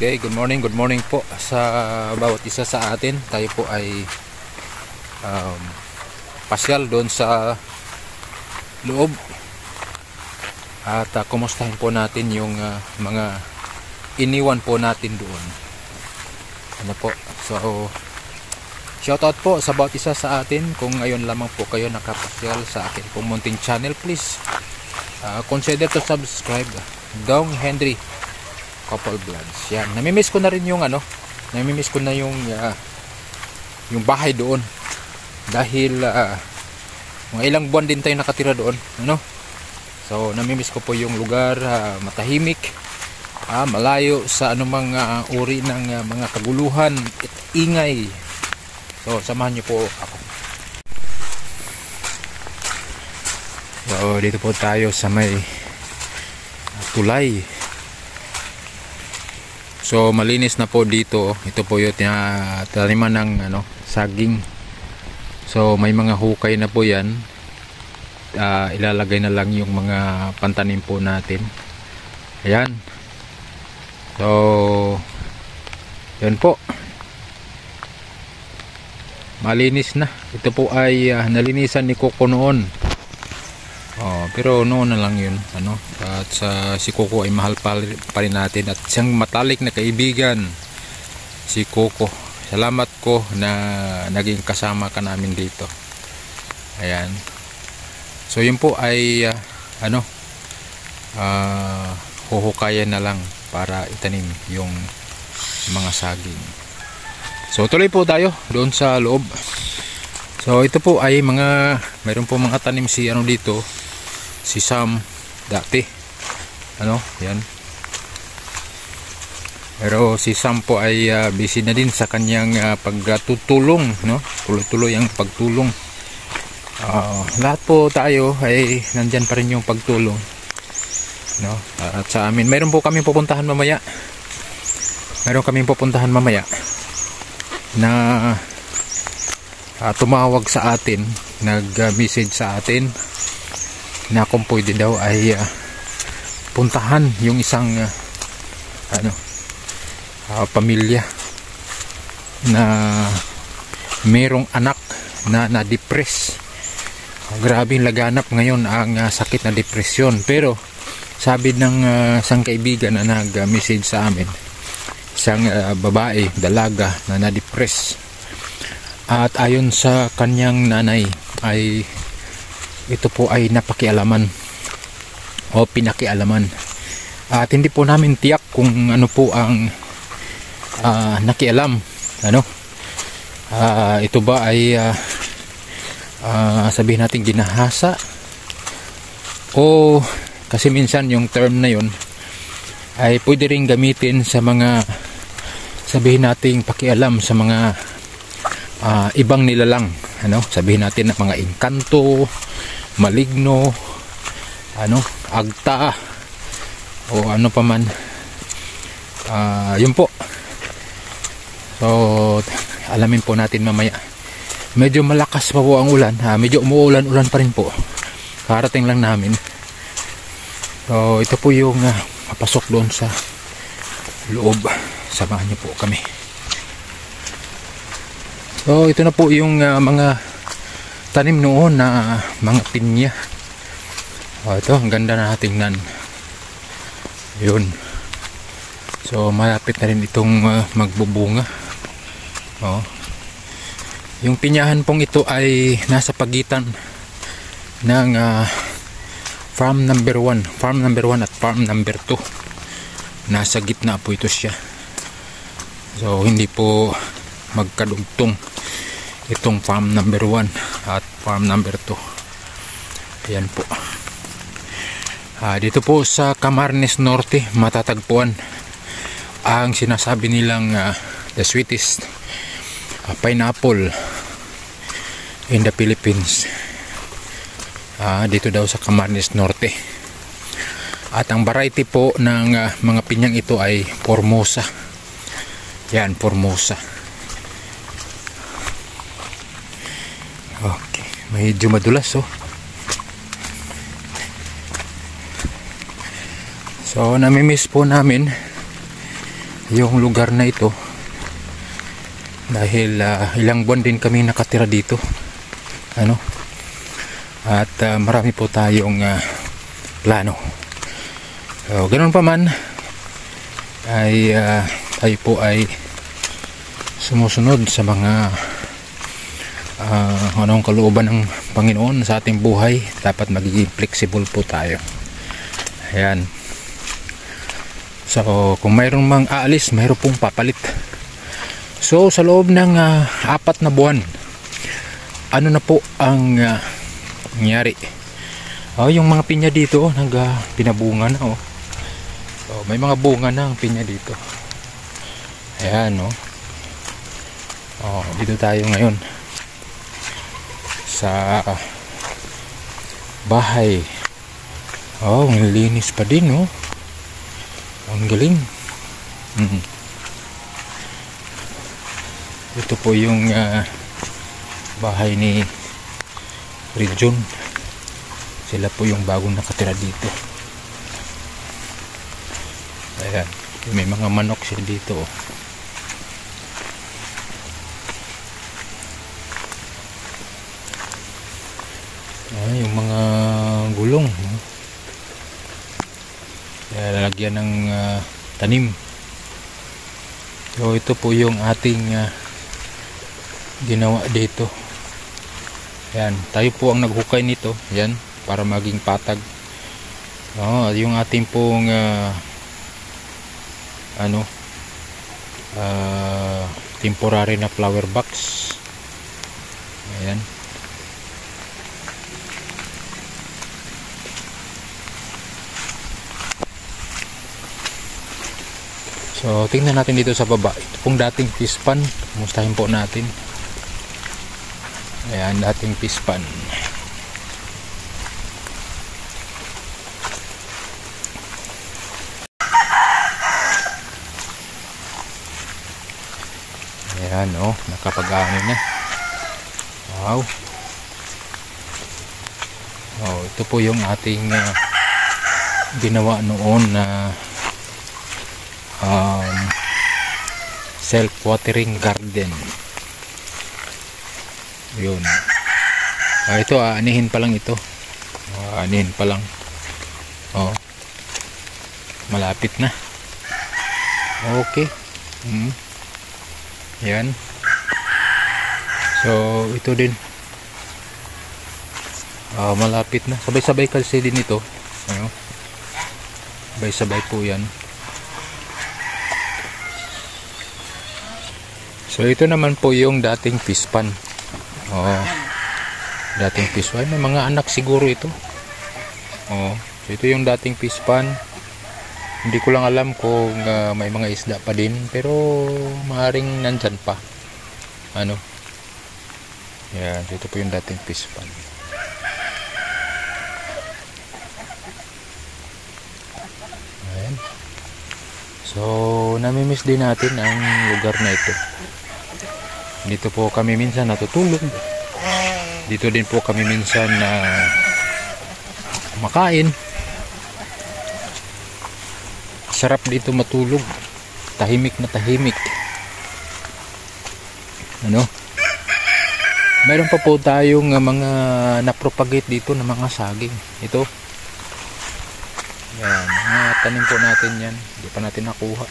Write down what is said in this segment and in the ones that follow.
Okay, good morning po sa bawat isa sa atin. Tayo po ay pasyal doon sa loob at kumustahin po natin yung mga iniwan po natin doon. Ano po? So, shoutout po sa bawat isa sa atin. Kung ngayon lamang po kayo nakapasyal sa akin pong munting channel, please consider to subscribe. Dong Henry Couple Vlogs. Yan. Namimiss ko na rin yung namimiss ko na yung bahay doon. Dahil mga ilang buwan din tayo nakatira doon, So, namimiss ko po yung lugar, matahimik, malayo sa anumang uri ng mga kaguluhan at ingay. So, samahan niyo po ako. So, dito po tayo sa may tulay. So malinis na po dito. Ito po yung taniman ng saging. So may mga hukay na po yan. Ilalagay na lang yung mga pantanim po natin. Ayan. So yan po. Malinis na. Ito po ay nalinisan ni Coco noon. Pero noon na lang yun, at si Coco ay mahal pa rin natin at siyang matalik na kaibigan, si Coco. Salamat ko na naging kasama ka namin dito. Ayan. So yun po ay huhukayan na lang para itanim yung mga saging. So tuloy po tayo doon sa loob. So ito po ay mayroon po mga tanim si dito, si Sam dati. Yan. Pero si Sam po ay busy na din sa kanyang pagtutulong, tuloy-tuloy ang pagtulong. Lahat po tayo ay nandyan pa rin yung pagtulong. At sa amin, mayroon po kaming pupuntahan mamaya. Na tumawag sa atin, nag-message sa atin na kung pwede daw ay puntahan yung isang pamilya na merong anak na na-depress. Grabe yung laganap ngayon ang sakit na depresyon. Pero sabi ng isang kaibigan na nag-message sa amin, isang babae, dalaga na na-depress, at ayon sa kanyang nanay ay ito po ay napakialaman o pinakialaman, at hindi po namin tiyak kung ano po ang nakialam. Ito ba ay sabihin natin ginahasa, o kasi minsan yung term na yun ay pwede rin gamitin sa mga sabihin nating pakialam sa mga ibang nilalang, sabihin natin na mga engkanto, maligno, agta, o ano pa man. Yun po. So alamin po natin mamaya. Medyo malakas pa po ang ulan, medyo umuulan-ulan pa rin po. Karating lang namin. So ito po yung papasok doon sa loob. Samahan niyo po kami. So ito na po yung mga tanim noon na mga pinya. Ito, ang ganda na tingnan. Yun. So malapit na rin itong magbubunga. Yung pinyahan pong ito ay nasa pagitan ng farm number 1 at farm number 2. Nasa gitna po ito siya. So hindi po magkadugtong itong farm number 1 at farm number 2. Ayan po. Dito po sa Camarines Norte matatagpuan ang sinasabi nilang the sweetest pineapple in the Philippines. Dito daw sa Camarines Norte. At ang variety po ng mga pinyang ito ay Formosa. Yan, Formosa. Okay, medyo madulas So namimiss po namin yung lugar na ito dahil ilang buwan din kami nakatira dito, ano, at marami po tayong plano. So, ganun pa man ay tayo po ay sumusunod sa mga anong kalooban ng Panginoon sa ating buhay. Dapat magiging flexible po tayo. Ayan. So kung mayroong mang aalis, mayroong pong papalit. So sa loob ng 4 na buwan, ano na po ang nangyari? Yung mga pinya dito pinabunga na. So, may mga bunga na ang pinya dito. Ayan, dito tayo ngayon sa bahay. Ang linis pa din, ang galing. Ito po yung bahay ni Region. Sila po yung bagong nakatira dito. Ayan, may mga manok siya dito. Yung mga gulong, lalagyan ng tanim. So ito po yung ating ginawa dito. Ayan, tayo po ang naghukay nito. Ayan, para maging patag. Yung ating pong temporary na flower box. Ayan. So tingnan natin dito sa baba. Ito pong dating fish pan. Kumustahin po natin. Ayan, dating fish pan. Ayan, nakapag-ano na. Wow. Ito po yung ating ginawa noon na self-watering garden. Yun. Ito, anihin pa lang ito. Anihin pa lang. Malapit na. Okay. Yan. So ito din, malapit na. Sabay-sabay kasi din ito. Sabay-sabay po yan. So ito naman po yung dating fish pan. Dating fish pan. May mga anak siguro ito. So ito yung dating fish pan. Hindi ko lang alam kung may mga isda pa din, pero maaaring nandyan pa. Yan, ito po yung dating fish pan. Ayan. So namimiss din natin ang lugar na ito. Dito po kami minsan natutulog. Dito din po kami minsan makain. Sarap dito matulog. Tahimik na tahimik. Mayroon pa po tayong mga napropagate dito na mga saging. Ito. Yan, mga tanim po natin yan. Hindi pa natin nakuha.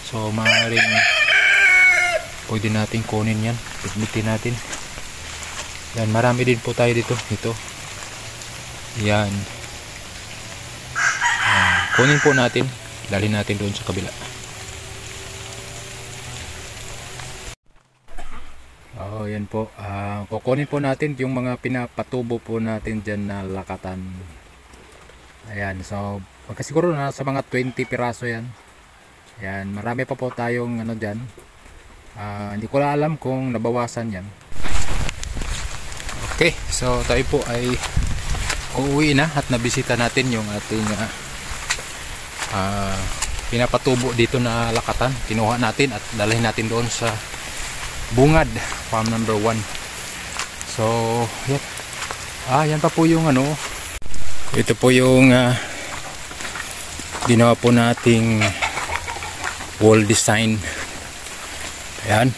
So maaaring pwede natin kunin yan. Bitbitin natin. Yan, marami din po tayo dito. Ito. Yan. Kunin po natin. Dalhin natin doon sa kabila. Yan po. Kukunin po natin yung mga pinapatubo po natin dyan na lakatan. Ayan. So siguro na sa mga 20 piraso yan. Ayan. Marami pa po tayong dyan. Hindi ko lang alam kung nabawasan yan. Okay. So tayo po ay uuwi na at nabisita natin yung ating pinapatubo dito na lakatan. Kinuha natin at dalhin natin doon sa Bungad farm number 1. So yan pa po yung ito po yung ginawa po nating wall design. Ayan.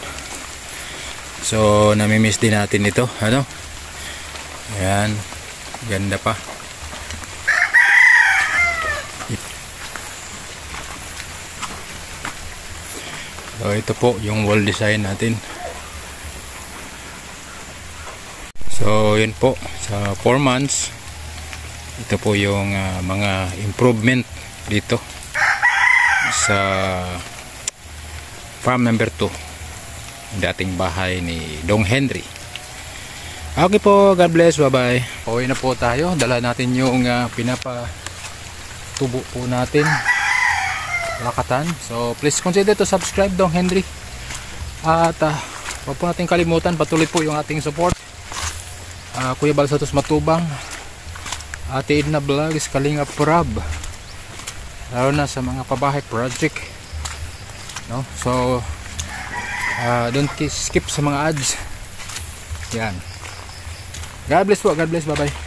So namimiss din natin ito, ano? Ayan, ganda pa. So ito po yung wall design natin. So yun po, sa 4 months ito po yung mga improvement dito sa farm number 2, dating bahay ni Dong Henry. Okay po, God bless, bye bye. Pauwi na po tayo, dala natin yung pinapatubo po natin, lakatan. So please consider to subscribe, Dong Henry. At huwag po natin kalimutan, patuloy po yung ating support. Kuya Bal Santos Matubang, Ate Edna Vlogs, Kalinga Prab, lalo na sa mga pabahay project, no? So don't skip sa mga ads. Yan. God bless po, God bless, bye bye.